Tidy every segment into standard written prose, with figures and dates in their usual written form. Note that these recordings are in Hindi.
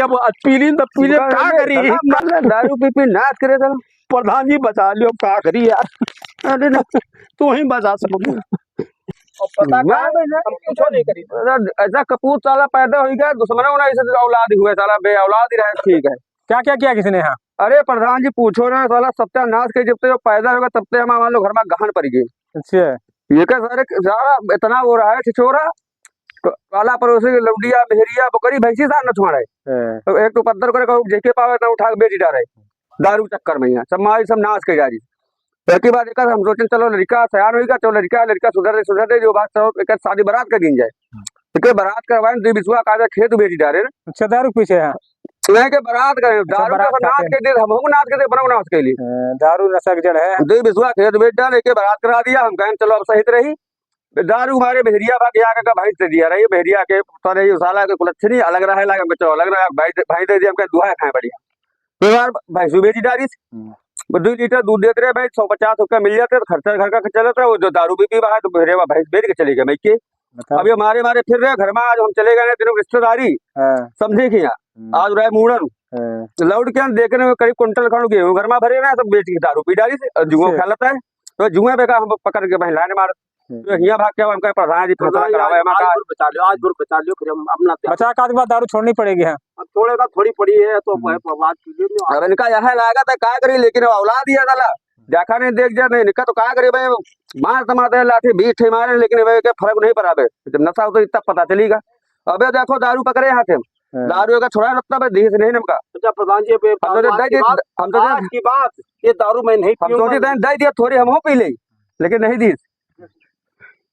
अब पीली तो पीले का करी दारू पी नाच करे था। प्रधान जी बचा लियो का करी यार। अरे ना तू ही बचा सको और पता हम कुछ नहीं करी। ऐसा कपूत साला पैदा हो गया दुश्मनों ने ऐसे औलाद हुए साला बे औलाद ही रहे ठीक है। क्या क्या किया किसने? हाँ अरे प्रधान जी पूछो ना साला सत्यानाश के जब से पैदा होगा तब से हम मान लो घर में गहन पड़ गई। अच्छा ये क्या सारा इतना हो रहा है छिछोरा तो काला पड़ोसी लौडिया मेहरिया बकरी भैंसी सार न छुआ रहे तो एक तो पत्थर करे जेके पावे ना उठा के बेच डाले दारू चक्कर में यहाँ सब मारी सब नाश के जा रही। तो एक बात एक हम सोचे चलो लड़का तैयार होगा चलो लड़का सुधर दे जो बात एक शादी बारात का दिन जाए एक बारात करवाए दो बिस्वा का खेत बेच डाले। अच्छा दारू पीछे है के बारात करें दारू नाच के दे हम नाच के दे बनाओ नाच के लिए दारू नशा की जड़ है। दो बिस्वा खेत बेच डाले के बारात करा दिया हम कहें चलो अब सहित रही दारू हमारे बहरिया भाग आगे का भाई दे दिया रही बहरिया के सारे साला के कुलच्छनी अलग रहा लगा बच्चा अलग रहा भाई दे दिया हम कहें दुआ खाए बढ़िया तो यार भैंसू बेची डाली 2 लीटर दूध देते रहे भाई 150 रुपया मिल जाते तो खर्चा घर का चल रहा है वो जो दारू भी पी रहा है तो बहरे भैंस बेच के चले गए भाई के अभी हमारे फिर रहे घर में आज हम चले गए तीनों रिश्तेदारी समझे कि यहाँ आज रहे मूड़न लौट के देखने में करीब कुंटल खंड गेहूं घर में भरे ना सब बेच के दारू पी डाली से जुआ खेलता है तो जुए पे हम पकड़ के महिलाएं मार तो यहाँ भाग के हम कहे प्रधान जी बचा लियो फिर हम अपना बचा का बाद दारू छोड़नी पड़ेगी। हाँ अब छोड़ेगा थोड़ी पड़ी है तो बात अब इनका यह लागा था क्या करी लेकिन औलाद दिया था देखा नहीं देख जा नहीं निका तो क्या करे भाई मार समाते लाठी बीठ मारे लेकिन भाई के फर्क नहीं पड़ा जब नशा हो तो इतना पता चलेगा। अबे देखो दारू पकड़े यहाँ से दारू का छोड़ा लगता है देश नहीं नमका। अच्छा प्रधान जी हम तो आज की बात ये दारू मैं नहीं हम सोचे दे दिया थोड़ी हम हो पी ले लेकिन नहीं दी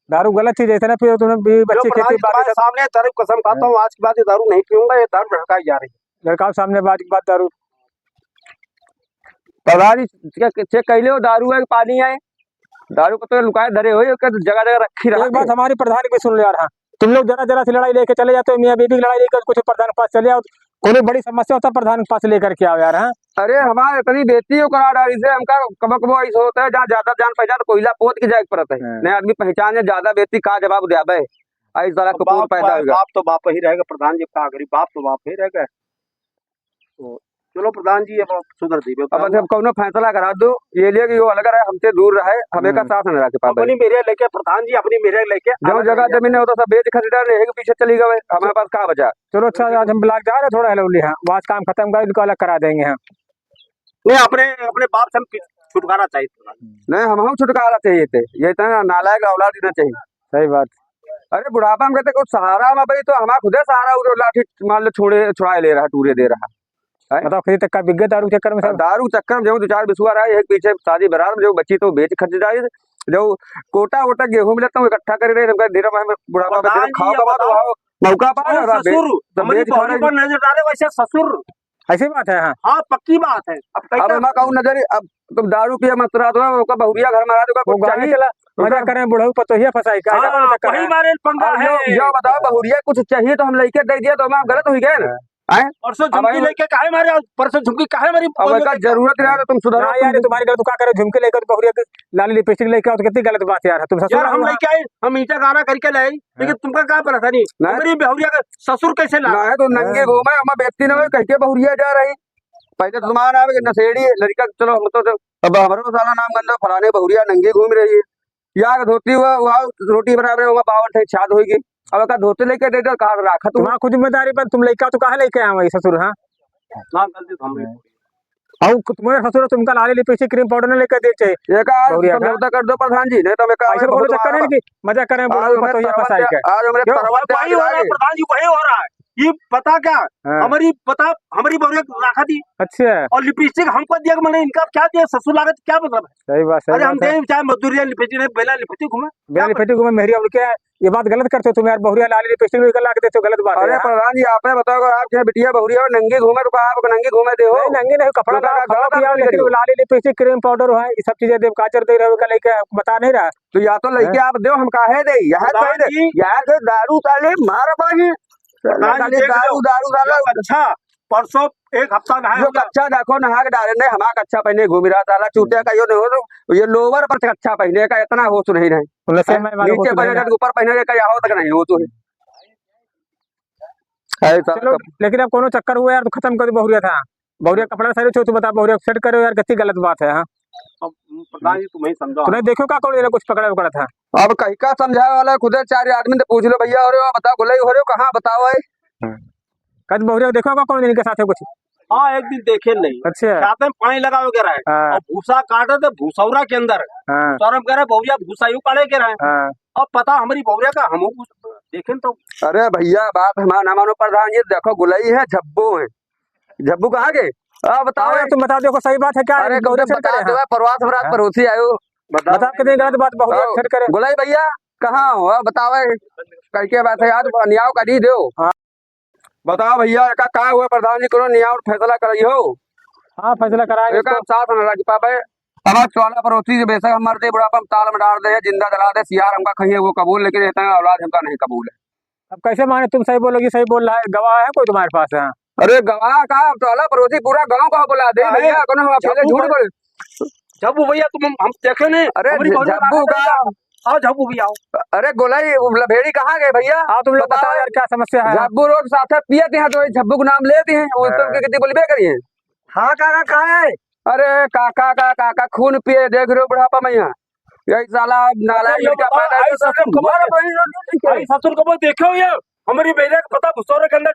दारू गलत चीज है ना फिर तुमने बच्चे खेती बाड़ी सामने दारू कसम खाता हूँ आज की बात ये दारू नहीं पीऊंगा ये दारू भड़काई जा रही है लड़का सामने बात की बात दारू प्रधान चेक कर लो दारू है पानी है दारू को तो लुकाए धरे हो जगह जगह रखी रहा। एक बात हमारी प्रधान की सुन ले यार। हाँ तुम लोग जरा से लड़ाई लेके चले जाते हो मियाँ बीबी की लड़ाई लेकर कुछ प्रधान के पास चले आओ कोई बड़ी समस्या होता प्रधान के पास लेकर के आओ यार। हाँ अरे हमारे इतनी बेइज्जती हो करा डाली से हमका कबक वो ऐसा होता है जहाँ ज्यादा जान पहचान कोयला पोत की जाए पड़ता है नया आदमी पहचान ज्यादा बेइज्जती का जवाब दिया भाई ऐसा सारा कपूर पैदा होगा बाप तो बाप ही रहेगा प्रधान जी का गरीब बाप तो बाप ही रहेगा। तो चलो प्रधान जी अब सुधर दी अब हम कौनो फैसला करा दो ये लिए कि वो अलग रहे हमसे दूर रहे हमें का साथ न रखे अपनी मेरे लेके प्रधान जी अपनी मेरे लेके जो जगह जमीन है वो तो सब बेच खरीदार रहेगा पीछे चली गए हमारे पास कहाँ बचा। चलो अच्छा आज हम ब्लॉक जा रहे थोड़ा हेलौली। हाँ वहाँ काम खत्म कर इनको अलग करा देंगे। हम नहीं अपने बाप से हम छुटकारा चाहिए नहीं हम छुटकारा चाहिए थे ये इतना नालायक औलाद देना चाहिए। सही बात। अरे बुढ़ापा में कहते कुछ सहारा में भाई तो हमारा खुदे सहारा लाठी मान लो छुड़ाए ले रहा टूरे दे रहा बताओ खरीद तक का बिक गया दारू चक्कर में सब दारू चक्कर में जो 2-4 बिस्वा रहा है एक पीछे शादी बारात में जो बच्ची तो बेच खर्च जाए जो कोटा वोटा गेहूं मिलता हूँ इकट्ठा कर रहे धीरे बुढ़ापा में खाओ मौका पाओ नजर डाले वैसे ससुर ऐसी बात है। हाँ हाँ पक्की बात है। अब मैं कहूँ नजर अब तुम दारू पिया मत रहा तो बहुरिया घर में चाहिए चला मजा करें बुढ़ऊ पतोहिया फसाई का बताओ बहुरिया कुछ चाहिए तो हम लेके दे दिया तो हम गलत हुई गए ना परसों झुमकी लेके काहे मारे परसों झुमकी काहे मारी जरूरत है तुम सुधारो यार तुम्हारी गलत क्या करे झुमके लेकर बहुरिया लाली लिपस्टिक लेके आओ तो कितनी गलत बात यार। तुम ससुर हम लेके आए हम ईटा गाना करके लाए लेकिन तुमका क्या परेशानी हमारी बहुरिया का ससुर कैसे ला है तो नंगे घूमे हम बेचती ना कह के बहुरिया जा रही पहले तो तुम्हारा नाम नशेड़ी लड़का चलो हम तो अब हमारे साला नाम गंदा फलाने बहुरिया नंगे घूम रही है या धोती हुआ वहाँ रोटी बराबर वहाँ 52 छाद होगी अब का धोते लेके दे दो कहा रखा तुम खुद जिम्मेदारी पर तुम लेके तो कहा लेके आए वही ससुर। हाँ गलती तुम्हारे ससुर तुमका लाली लिपस्टिक क्रीम पाउडर न लेकर दे चाहिए कर दो प्रधान जी नहीं तो चक्कर है कि मजा करें प्रधान जी वही हो रहा है ये पता क्या हमारी बहुरिया रखा थी। अच्छा और लिपस्टिक हमको दिया मैंने इनका क्या दिया ससुर लागत क्या मतलब है। सही बात अरे हम चाहे मजदूरी लिपस्टिक बेला लिपस्टिक घूमे मेहरी उनके ये बात गलत करते हो तुम यार बहुरिया लाली लिपस्टिक लेकर ला के देते हो गलत बात है। अरे प्रधान जी आप बताओ आप क्या बिटिया बहुरिया और नंगे घूमे तो आप नंगे घूमे दे हो नंगे नहीं कपड़ा लेकिन लाली लिपस्टिक क्रीम पाउडर है ये सब चीजें देव काचर दे रहे लेके बता नहीं रहा तो या तो लेके आप दो हम काहे दे यार दारू ताले मार बागी दारू अच्छा परसों एक हफ्ता नहा कच्चा देखो नहा के डाले नहीं हमारा कच्चा पहने घूम रहा था चूटिया का यो नहीं हो तो ये लोवर पर कच्चा पहने का इतना हो तो नहीं नीचे पहने ऊपर पहने का यहाँ तक नहीं हो तो अरे साला चलो लेकिन अब कोनो चक्कर हुआ यार तो खत्म कर दो बहुरिया था। बहुरिया कपड़ा सारे छो, तू बता बहुरिया सेट करो यार, कितनी गलत बात है। हाँ अब प्रधान जी तुम्हें समझाओ। तूने देखो का कौन इन्हें कुछ पकड़ा पकड़ा था। अब कहीं का समझाए वाला खुद चार आदमी तो पूछ लो भैया हो रहे हो बताओ गुलाई हो रहे हो कहाँ बताओ भाई। कद बहुरिया देखो का कौन इनके साथ है कुछ। हाँ एक दिन देखे नहीं अच्छा खाते में पानी लगा के रहे हाँ और भूसा काटे तो भूसौरा के अंदर हाँ सौरभ कह रहे बहुरिया भूसा यूं काटे के रहे। हाँ अब पता हमारी बहुरिया का हम देखे तो अरे भैया बात हमारा ना मानो प्रधान जी देखो गुलाई है झब्बू है। झब्बू कहाँ के बताओ हाँ, तुम बता दो सही बात है क्या। अरे बहुरिया सेट करे। हाँ प्रवास हाँ। पड़ोसी आयो बताओ कितनी गलत बात बहुरिया सेट करे। गुलाई भैया कहाँ हो बताओ कह के बात है यार न्याव कर ही दो। हाँ। बताओ भैया का हुआ प्रधान जी करो न्याव फैसला करिए हो। हाँ फैसला कराएंगे एक साथ न लग पावे अब चौला पड़ोसी बेशक हम मरते बुढ़ापा में ताल में डाल दे जिंदा जला दे सियार हमका कहीं वो कबूल लेकिन इतना औलाद हमका नहीं कबूल है। अब कैसे माने, तुम सही बोलोगी, सही बोल रहा है, गवाह है कोई तुम्हारे पास। हाँ अरे गवाह का चौला पड़ोसी पूरा गांव का बुला दे भैया कोनो हम अकेले झूठ बोल। झब्बू भैया तुम हम देखे नहीं। अरे हमारी बहुरिया झब्बू का आओ झब्बू भैया आओ। अरे गोलाई लभेड़ी कहाँ गए भैया। हाँ तुम लोग बताओ यार क्या समस्या है। झब्बू रोड साथ पियते हैं तो झब्बू का नाम लेते हैं वो तो कितनी बोलबे करिए। हाँ काका कहाँ है। अरे काका का काका खून पिए देख रहे हो बुढ़ापा में यहाँ यही साला नालायक का पैदा है तो आई ससुर को देखो ये हमारी बेटे का पता भूसौरे के अंदर।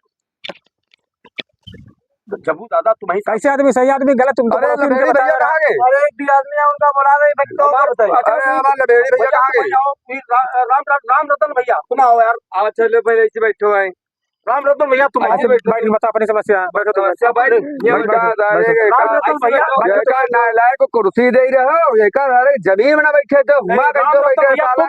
जब्बू दादा तुम्हें कैसे आदमी सही आदमी गलत तुम तो अरे पड़ोसी लभेड़ी उनके भैया बता कहाँ गए। अरे एक भी आदमी है उनका बड़ा रहे अरे हमारे लभेड़ी भैया कहाँ गए। राम रतन भैया तुम आओ यार। अच्छा लो पहले इसे बैठो है राम रतन भैया तुम आओ। बैठ बता अपनी समस्या। बैठो तुम। राम रतन भैया नालायक को कुर्सी दे रहे हो ये कर अरे जमीन में ना बैठे तो हुआ कैसे बैठे साला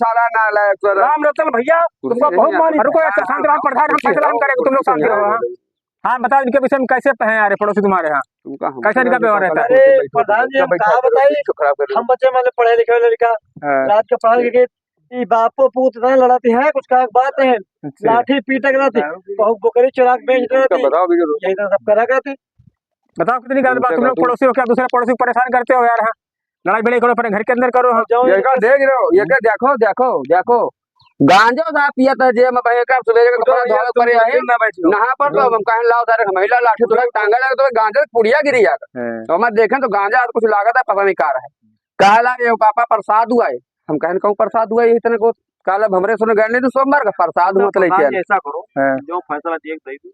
साला नालायक राम रतन भैया तुमका बहुत मानी। रुको यार, शांत रहो प्रधान, हम फैसला हम करेंगे, तुम लोग शांत रहो। हाँ हाँ बताओ इनके विषय में कैसे है यार पड़ोसी तुम्हारे। यहाँ कैसा इनका व्यवहार रहता है। अरे प्रधान जी हम कहा बताइए हम बच्चे मतलब पढ़े लिखे लड़का रात का पढ़ा लिखे बापो पूत ना लड़ाती है कुछ का बात है लाठी पीटक रहती बहुत बकरी चुरा के बेच रहती यही तो सब करा करती। बताओ कितनी गलत बात। तुम लोग पड़ोसी हो क्या दूसरे पड़ोसी को परेशान करते हो यार। हाँ लड़ाई बड़ी करो अपने घर के अंदर करो। ये का देख रहे हो ये का देखो देखो देखो गांजो सा पिया था जे में बहे का सवेरे का कपड़ा धोए पड़े आए नहा पर तो हम कहें लाओ तारे महिला लाठी तो टांगा लगा तो गांजा पुड़िया गिरी जाकर तो हम देखें तो गांजा कुछ लागत है पता नहीं का रहा है कहला ये पापा प्रसाद हुआ है हम कहन कहूं प्रसाद हुआ है इतने को काला हमरे सुन गए नहीं तो सोमवार का प्रसाद हुआ तो लेके ऐसा करो जो फैसला देख दे दो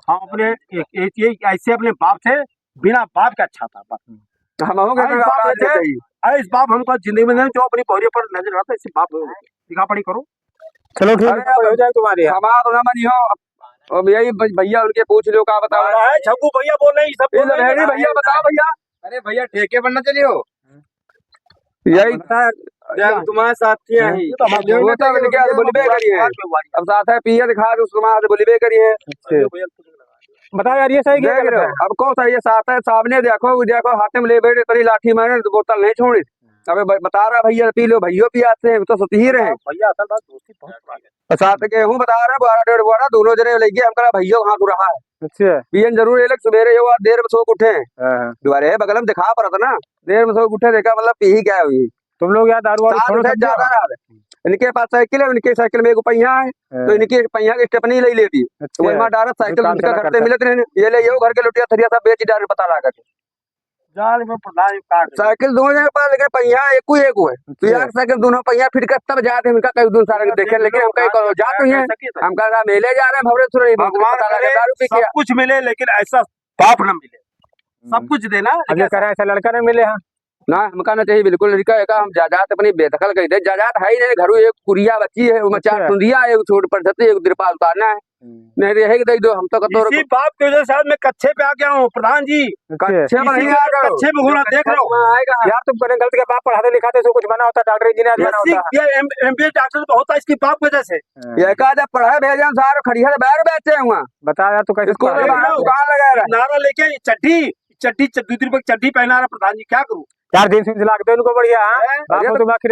हम अपने ऐसे अपने बाप से बिना बाप का अच्छा था हम हो गए इस बाप हमको जिंदगी में जो अपनी बहुरिया पर नजर आता है इसी बाप दिखा पड़ी करो। चलो ठीक हो जाए तुम्हारे। हमारा ना मनी हो अब यही भैया उनके पूछ लो का बताओ झब्बू भैया बोल रहे हैं सब भैया बताओ भैया। अरे भैया ठेके पर न चलियो यही तुम्हारे साथी है बोलबे करिए अब साथ है पिया दिखा दो तुम्हारे बोलबे करिए। बताओ यार ये सही देख रहे हो अब कौन सा ये साथ है सामने देखो देखो हाथ में ले बैठे तरी लाठी मारे बोतल नहीं छोड़ी अबे बता रहा भैया पी लो भैया पियाते हैं तो सती ही रहे भैया असल बात दोस्ती बहुत पुरानी साथ के हूँ बता रहा 12 12 दोनों जने लगे हम कहा भैया वहां तो रहा है अच्छा पियन जरूर एक सवेरे यो देर में सो उठे दोबारे बगल में दिखा पड़ा था ना देर में सो उठे देखा मतलब पी ही क्या हुई तुम लोग यार दारू वारू छोड़ो सब ज्यादा इनके पास साइकिल है उनके साइकिल में एक पहिया है तो इनकी पहिया की स्टेपनी ले लेती तो वही मां डायरेक्ट साइकिल उनका करते मिलते नहीं ये ले यो घर के लुटिया थरिया सब बेच डायरेक्ट पता लगा के जाल में प्रधान काट साइकिल दोनों जगह पर लेकिन पहिया एक ही है तो यार साइकिल दोनों पहिया फिर कर तब जाते हैं उनका कई दूर सारे देखे लेकिन हम कहीं करो जाते हैं हम कहा मेले जा रहे हैं भवरे सुन भगवान सब कुछ मिले लेकिन ऐसा बाप न मिले सब कुछ देना अगर करे ऐसा लड़का नहीं मिले। हाँ ना हमका ना चाहिए बिल्कुल लड़का है हम जाजात अपनी बेदखल कर दे जाजात है ही नहीं घर एक कुरिया बच्ची है वो चार टुंडिया है एक छोट पर छते एक तिरपाल उतारना है नहीं रहेगी दे दो हम तो कतो इसी बाप की वजह से मैं कच्चे पे आ गया हूँ प्रधान जी कच्चे में नहीं आ गए कच्चे में घूमना देख लो यार तुम करें गलत के बाप पढ़ाते लिखाते सब कुछ बना होता डॉक्टर इंजीनियर बना होता ये एमबीए डॉक्टर तो होता इसकी बाप वजह से ये का जब पढ़ाए भेजा सारे खड़िया बैर बैठे हुआ बता यार तू कैसे स्कूल में दुकान लगा रहा नारा लेके चड्डी चड्डी 2 रुपए की चड्डी पहना रहा प्रधान जी क्या करूँ 4 दिन से लाग दो उनको बढ़िया।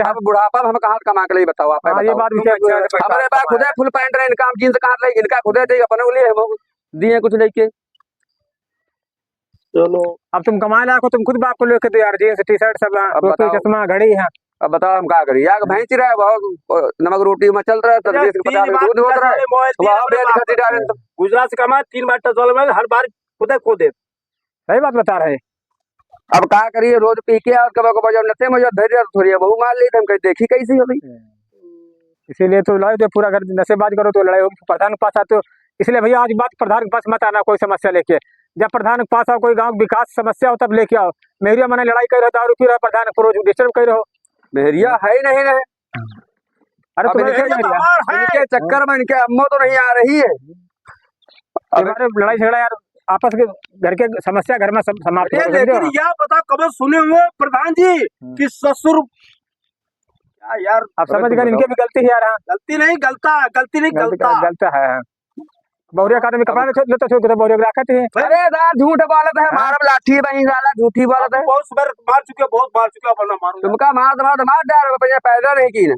अब बुढ़ापा हम कहाँ कमा के लिए बताओ आप ये बात हमारे पास खुद फुल पैंट रहे इनका जींस कहाँ रहे इनका खुद अपने लिए दिए कुछ लेके चलो अब तुम कमा लाखो तुम खुद बाप को लेके दो यार जींस टी शर्ट सब चश्मा घड़ी है अब बताओ हम क्या करिए, आग भैंस रहा है बहुत नमक रोटी में चल रहा है, 50 दूध होता रहा है, वहाँ बेच खाती डाले तो गुजरात से कमा 3 बार टच में हर बार खुद खो दे। सही बात बता रहे हैं। अब क्या करिए, रोज पी के और कब कब जब नशे में जब धैर्य थोड़ी बहू मार ली तो हम कहीं देखी कैसी हो गई। इसीलिए तो लड़ाई तो पूरा घर नशेबाज करो तो लड़ाई होगी, प्रधान के पास आते हो। इसलिए भैया आज बात प्रधान के पास मत आना कोई समस्या लेके, जब प्रधान के पास आओ कोई गांव विकास समस्या हो तब लेके आओ। मेहरिया मैंने लड़ाई कर रहा दारू पी रहा प्रधान को रोज डिस्टर्ब कर रहे हो। मेहरिया है ही नहीं रहे, अरे अब तुम्हें इनके चक्कर में इनके अम्मा तो नहीं आ रही है। लड़ाई झगड़ा यार आपस के घर के समस्या घर में समाप्त हो, लेकिन यह पता कब सुने हुए प्रधान जी कि ससुर यार आप समझ गए इनकी भी गलती है यार। गलती नहीं गलता है बहुरिया का आदमी कपड़ा लेते थे तो बहुरिया रखते हैं। अरे यार झूठ बोलत है, मारब लाठी बही साला झूठी बोलत है। बहुत बार मार चुके अपना मारो तुमका मार डाल रुपया पैदा नहीं की ना,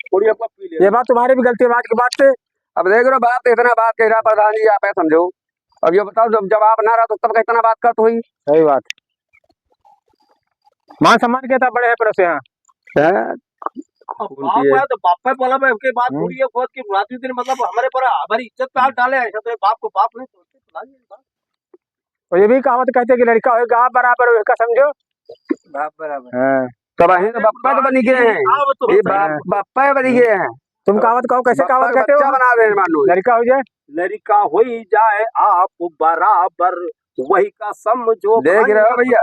थोड़ी आपका पी ले। ये बात तुम्हारी भी गलती है बात की बात से। अब देख रहे बात इतना बात कह रहा प्रधान जी, आप समझो। अब ये बताओ जब आप ना रहा तो तब इतना बात कर तो हुई। सही बात, मान सम्मान के था बड़े है पर से यहाँ बाप है तो बाप पे बोला मैं उसके बाद पूरी खुद की रात दिन मतलब हमारे पर हमारी इज्जत पे हाथ डाले ऐसा तो बाप को बाप नहीं सोचते। और ये भी कहावत कहते हैं कि लड़का होगा आप बराबर होगा, समझो बाप बराबर। हाँ तब अही तो बापा तो बनी गए हैं, ये बापा बनी गए हैं। तुम कहावत कहो, कैसे कहावत कहते हो? बना रहे हैं मान लो, लड़का हो जाए लड़का हो ही जाए आप बराबर वही का समझो। देख रहे हो भैया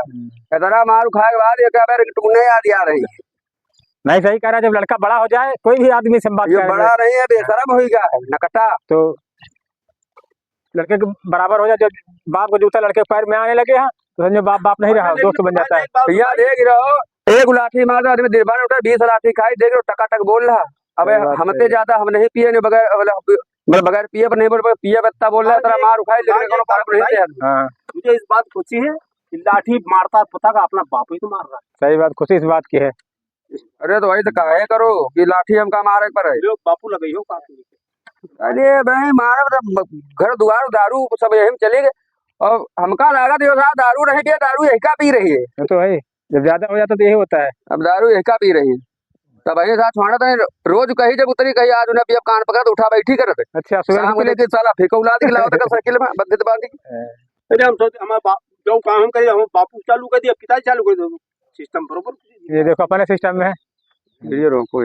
इतना मारू खाए के बाद एक बार टूने याद आ रही है। नहीं सही कह रहा है, जब लड़का बड़ा हो जाए कोई भी आदमी से बात ये बड़ा नहीं है बेशरम होगा नकटा, तो लड़के के बराबर हो जाए। जब बाप को जूता लड़के पैर में आने लगे हैं तो समझो बाप बाप नहीं रहा, दोस्त बन जाता है। भैया देख रहे हो एक लाठी मार आदमी दिलबान उठा 20 लाठी खाई, देख रहे हो टकाटक बोल रहा। अब हमसे ज्यादा हम नहीं पिए बगैर बगैर पिए पर नहीं बोल पिए बत्ता बोल रहा है, तेरा मार उखाई मुझे इस बात खुशी है कि लाठी मारता पता का अपना बाप ही तो मार रहा है। सही बात, खुशी इस बात की है। अरे तो वही तो काहे करो कि लाठी हमका मारे पर है, बापू लगे हो काफी। अरे भाई मारा घर दुआर दारू सब यही में चले गए और हमका लागत यो दारू रह गया, दारू यही का पी रही है। तो है जब ज्यादा हो जाता तो यही होता है, अब दारू यही का पी रही है। तब वही साथ छुआना था रोज कही जब उतरी कही आज उन्हें कान पकड़ा तो उठा बैठी करते। अच्छा शाम को लेके साला फेंका उला दी लाओ तक साइकिल में बंधित बांधी। अरे हम सोचते हमारे जो काम करे हम बापू चालू कर दिया पिता चालू कर दो सिस्टम बरोबर। ये देखो अपने सिस्टम में है। ये रोको